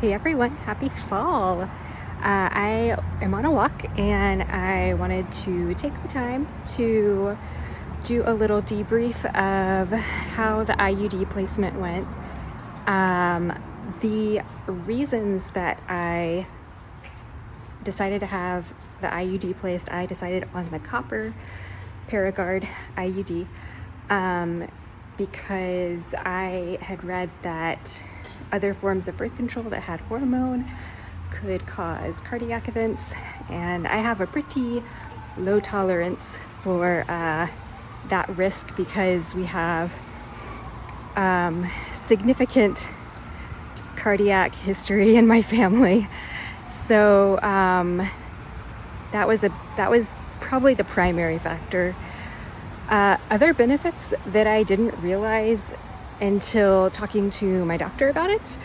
Hey everyone, happy fall. I am on a walk and I wanted to take the time to do a little debrief of how the IUD placement went. The reasons that I decided to have the IUD placed, I decided on the Copper Paraguard IUD because I had read that other forms of birth control that had hormone could cause cardiac events, and I have a pretty low tolerance for that risk because we have significant cardiac history in my family. So that was probably the primary factor. Other benefits that I didn't realize until talking to my doctor about it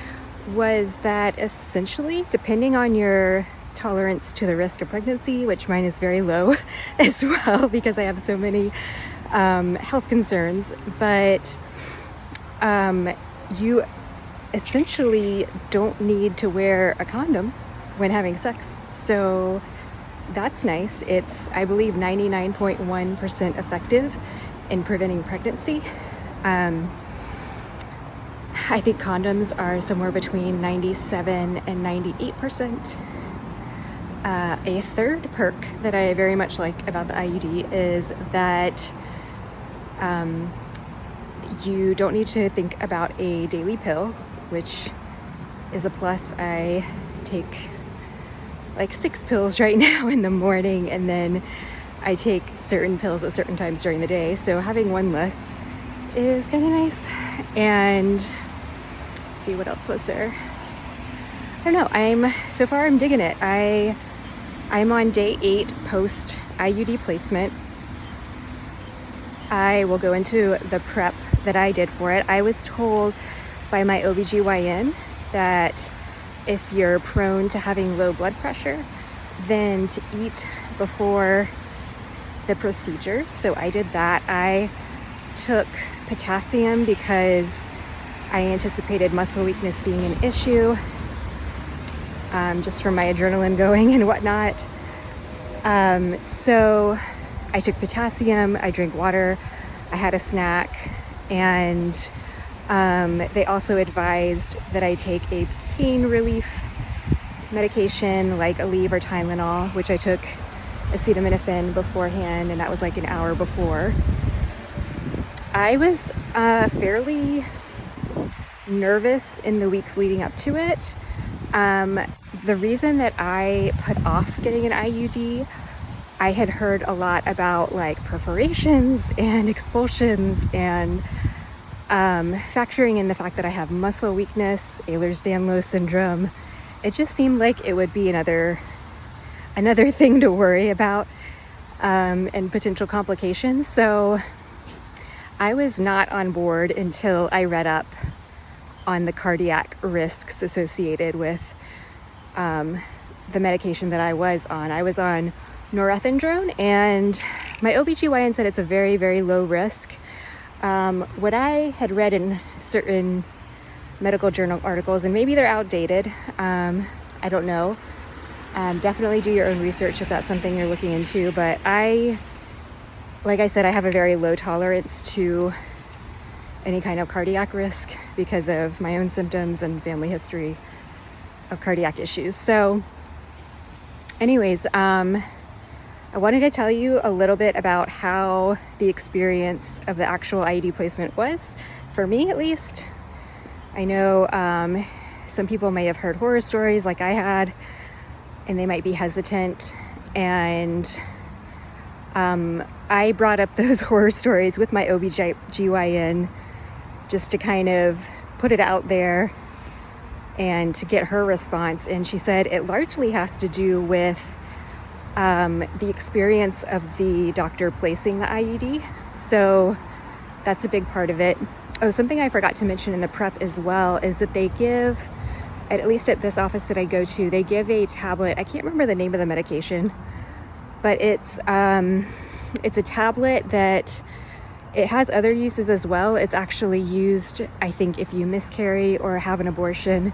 was that essentially, depending on your tolerance to the risk of pregnancy, which mine is very low as well because I have so many health concerns, but you essentially don't need to wear a condom when having sex. So that's nice. It's, I believe, 99.1% effective in preventing pregnancy. I think condoms are somewhere between 97 and 98%. A third perk that I very much like about the IUD is that you don't need to think about a daily pill, which is a plus. I take like 6 pills right now in the morning, and then I take certain pills at certain times during the day. So having one less is kind of nice. And let's see, what else was there? I don't know. I'm digging it. I'm on day 8 post IUD placement. I will go into the prep that I did for it. I was told by my OBGYN that if you're prone to having low blood pressure, then to eat before the procedure. So I did that. I took potassium because I anticipated muscle weakness being an issue, just from my adrenaline going and whatnot. So I took potassium, I drank water, I had a snack, and they also advised that I take a pain relief medication like Aleve or Tylenol, which I took acetaminophen beforehand, and that was like an hour before. I was fairly nervous in the weeks leading up to it. The reason that I put off getting an IUD, I had heard a lot about like perforations and expulsions, and factoring in the fact that I have muscle weakness, Ehlers-Danlos syndrome, it just seemed like it would be another thing to worry about, and potential complications. So I was not on board until I read up on the cardiac risks associated with the medication that I was on. I was on norethindrone, and my OBGYN said it's a very, very low risk. What I had read in certain medical journal articles, and maybe they're outdated, I don't know. Definitely do your own research if that's something you're looking into. But like I said, I have a very low tolerance to any kind of cardiac risk because of my own symptoms and family history of cardiac issues. So anyways, I wanted to tell you a little bit about how the experience of the actual IUD placement was, for me at least. I know some people may have heard horror stories like I had, and they might be hesitant. And I brought up those horror stories with my OBGYN just to kind of put it out there and to get her response. And she said it largely has to do with the experience of the doctor placing the IUD. So that's a big part of it. Oh, something I forgot to mention in the prep as well is that they give, at least at this office that I go to, they give a tablet. I can't remember the name of the medication, but it's a tablet that it has other uses as well. It's actually used, I think, if you miscarry or have an abortion.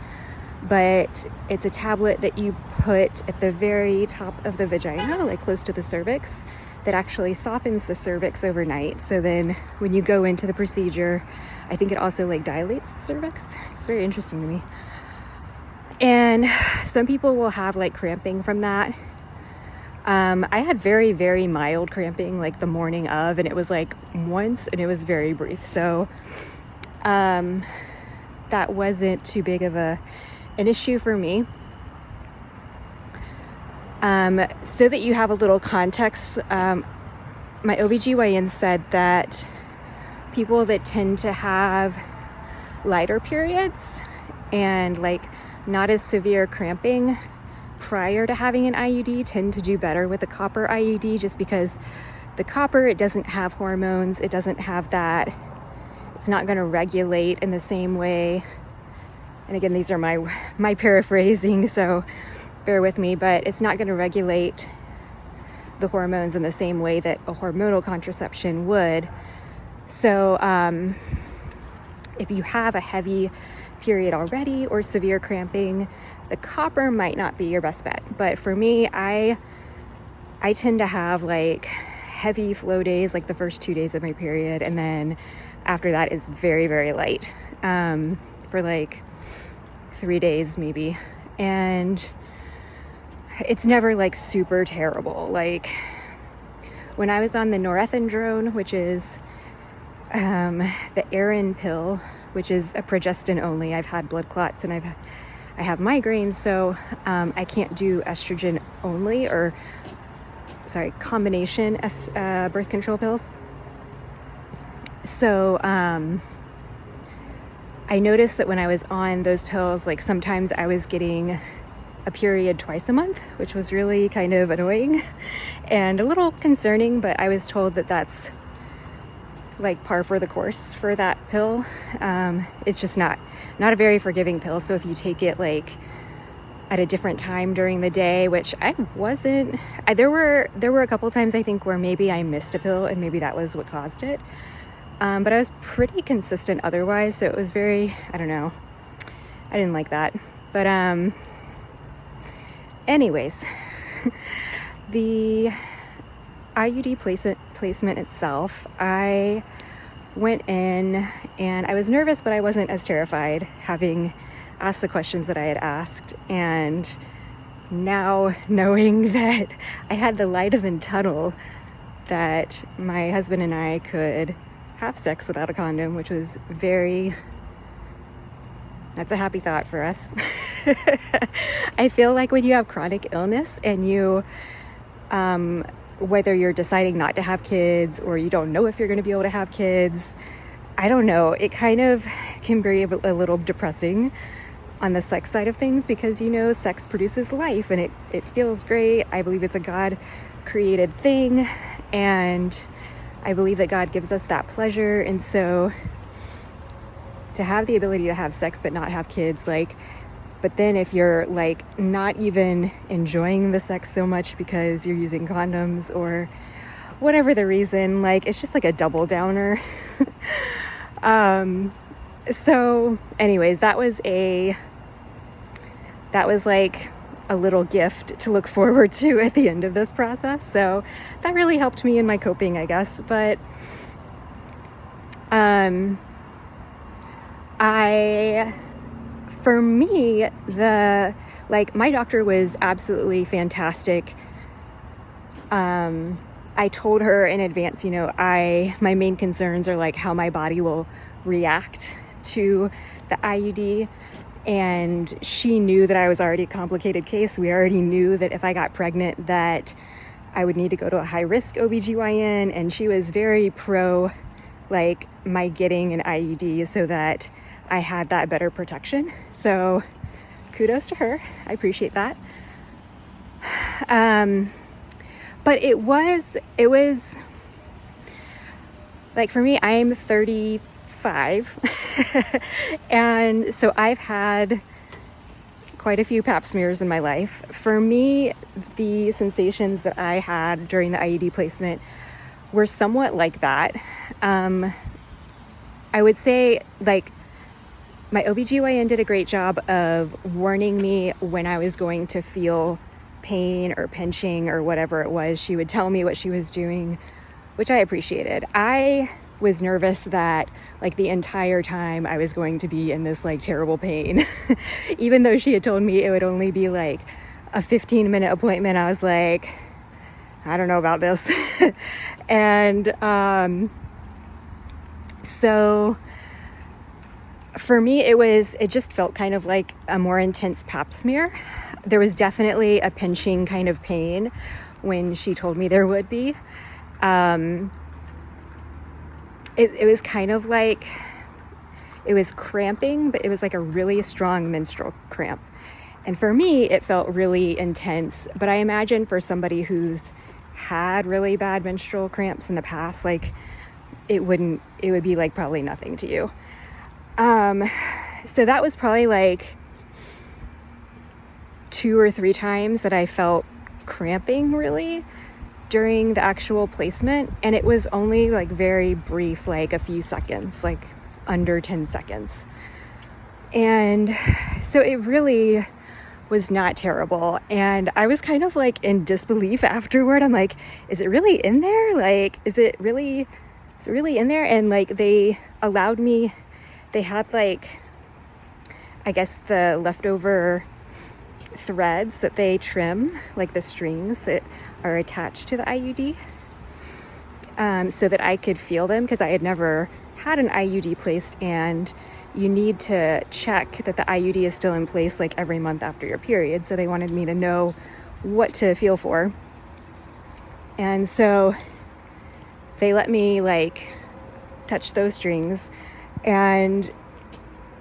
but it's a tablet that you put at the very top of the vagina, like close to the cervix, that actually softens the cervix overnight. So then when you go into the procedure, I think it also like dilates the cervix. It's very interesting to me. And some people will have like cramping from that. I had very, very mild cramping like the morning of, and it was like once, and it was very brief. So that wasn't too big of an issue for me. So that you have a little context, my OBGYN said that people that tend to have lighter periods and like not as severe cramping prior to having an IUD tend to do better with the copper IUD, just because the copper, it doesn't have hormones, it doesn't have that, it's not going to regulate in the same way. And again, these are my paraphrasing, so bear with me, but it's not going to regulate the hormones in the same way that a hormonal contraception would. So if you have a heavy period already or severe cramping, the copper might not be your best bet. But for me, I tend to have like heavy flow days, like the first 2 days of my period, and then after that is very, very light for like 3 days maybe. And it's never like super terrible. Like when I was on the norethindrone, which is the Erin pill, which is a progestin only, I've had blood clots and I have migraines, so I can't do estrogen only, or combination birth control pills. So I noticed that when I was on those pills, like sometimes I was getting a period twice a month, which was really kind of annoying and a little concerning, but I was told that that's like par for the course for that pill. It's just not a very forgiving pill. So if you take it like at a different time during the day, which I wasn't, there were a couple times I think where maybe I missed a pill and maybe that was what caused it. But I was pretty consistent otherwise. So it was very, I don't know, I didn't like that. But anyways, the IUD placement itself, I went in and I was nervous, but I wasn't as terrified, having asked the questions that I had asked. And now knowing that I had the light of the tunnel, that my husband and I could have sex without a condom, which was that's a happy thought for us. I feel like when you have chronic illness and you, whether you're deciding not to have kids or you don't know if you're going to be able to have kids, I don't know, it kind of can be a little depressing on the sex side of things, because sex produces life and it feels great. I believe it's a God created thing, and I believe that God gives us that pleasure. And so to have the ability to have sex but not have kids, but then if you're not even enjoying the sex so much because you're using condoms or whatever the reason, it's just a double downer. So anyways, that was a little gift to look forward to at the end of this process. So that really helped me in my coping, I guess. But for me, my doctor was absolutely fantastic. I told her in advance, my main concerns are how my body will react to the IUD. And she knew that I was already a complicated case. We already knew that if I got pregnant that I would need to go to a high-risk OBGYN. And she was very pro, my getting an IUD so that I had that better protection. So kudos to her. I appreciate that. But it was for me, I'm 35 and so I've had quite a few pap smears in my life. For me, the sensations that I had during the IUD placement were somewhat like that. I would say my OBGYN did a great job of warning me when I was going to feel pain or pinching or whatever it was. She would tell me what she was doing, which I appreciated. I was nervous that like the entire time I was going to be in this like terrible pain. Even though she had told me it would only be like a 15-minute appointment, I was like, I don't know about this. And so for me, it just felt kind of like a more intense pap smear. There was definitely a pinching kind of pain when she told me there would be. It was kind of like, it was cramping, but it was like a really strong menstrual cramp. And for me, it felt really intense. But I imagine for somebody who's had really bad menstrual cramps in the past, like it would be like probably nothing to you. So that was probably like 2 or 3 times that I felt cramping really during the actual placement. And it was only like very brief, like a few seconds, like under 10 seconds. And so it really was not terrible. And I was kind of like in disbelief afterward. I'm like, is it really in there? Like, is it really in there? And like, they allowed me, they had like, I guess the leftover threads that they trim, like the strings that are attached to the IUD, so that I could feel them, because I had never had an IUD placed, and you need to check that the IUD is still in place like every month after your period. So they wanted me to know what to feel for. And so they let me like touch those strings. And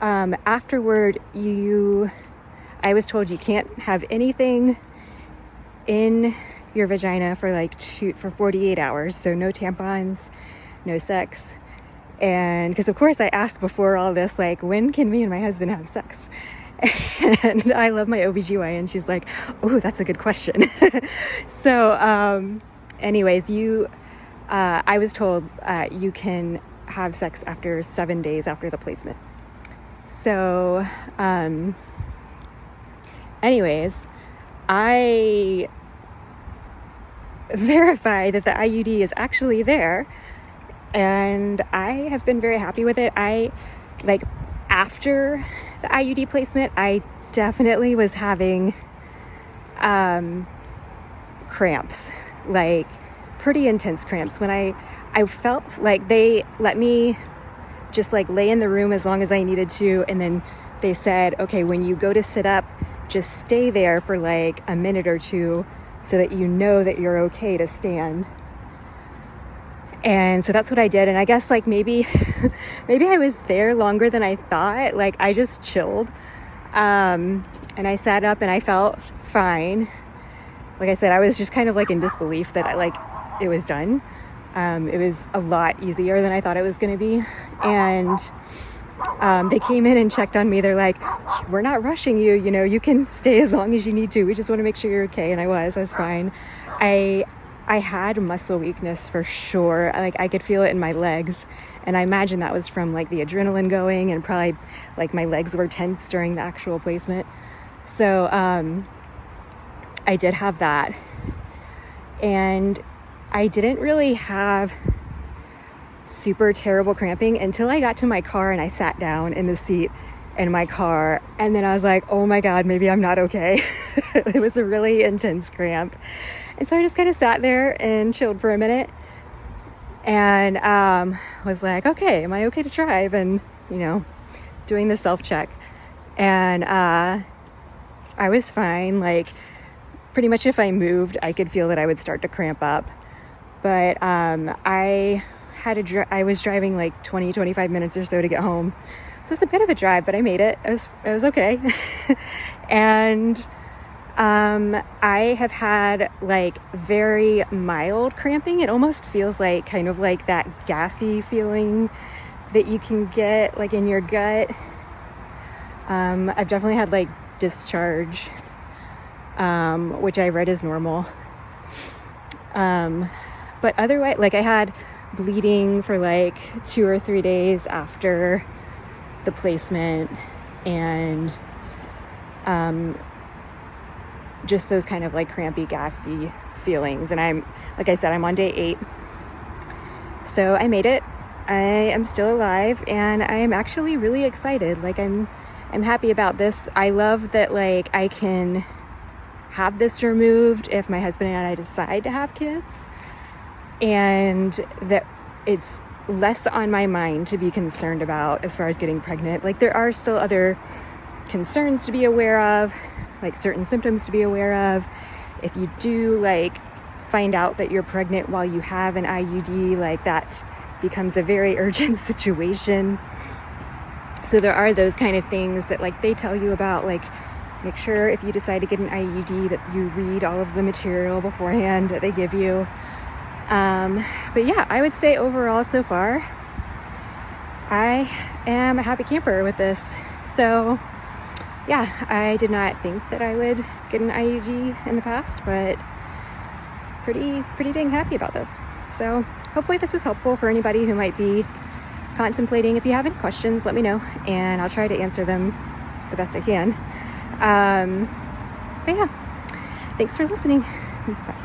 afterward, I was told you can't have anything in your vagina for for 48 hours. So no tampons, no sex. And because of course I asked before all this, like, when can me and my husband have sex? And I love my OBGYN. She's like, oh, that's a good question. So anyways, I was told you can have sex after 7 days after the placement. So anyways, I verified that the IUD is actually there, and I have been very happy with it. After the IUD placement, I definitely was having cramps, like pretty intense cramps, when I felt like they let me just like lay in the room as long as I needed to, and then they said, okay, when you go to sit up, just stay there for like a minute or two so that you know that you're okay to stand. And so that's what I did. And I guess like maybe I was there longer than I thought. Like I just chilled. And I sat up and I felt fine. Like I said, I was just kind of like in disbelief that it was done. It was a lot easier than I thought it was going to be. And they came in and checked on me. They're like, we're not rushing you. You know, you can stay as long as you need to. We just want to make sure you're okay. And I was fine. I had muscle weakness for sure. Like I could feel it in my legs. And I imagine that was from like the adrenaline going, and probably like my legs were tense during the actual placement. So I did have that. And I didn't really have super terrible cramping until I got to my car and I sat down in the seat in my car. And then I was like, oh my God, maybe I'm not okay. It was a really intense cramp. And so I just kind of sat there and chilled for a minute, and was like, okay, am I okay to drive? And, you know, doing the self-check. And I was fine. Like pretty much if I moved, I could feel that I would start to cramp up. But I was driving like 25 minutes or so to get home. So it's a bit of a drive, but I made it. It was okay. And I have had like very mild cramping. It almost feels like kind of like that gassy feeling that you can get like in your gut. I've definitely had like discharge, which I read is normal. But otherwise, like I had bleeding for like 2 or 3 days after the placement and just those kind of like crampy, gassy feelings. And like I said, I'm on day 8. So I made it. I am still alive, and I am actually really excited. Like I'm happy about this. I love that like I can have this removed if my husband and I decide to have kids, and that it's less on my mind to be concerned about as far as getting pregnant. Like there are still other concerns to be aware of, like certain symptoms to be aware of. If you do like find out that you're pregnant while you have an IUD, like that becomes a very urgent situation. So there are those kind of things that like they tell you about, like make sure if you decide to get an IUD that you read all of the material beforehand that they give you. But yeah, I would say overall so far, I am a happy camper with this. So yeah, I did not think that I would get an IUD in the past, but pretty dang happy about this. So hopefully this is helpful for anybody who might be contemplating. If you have any questions, let me know, and I'll try to answer them the best I can. But yeah, thanks for listening. Bye.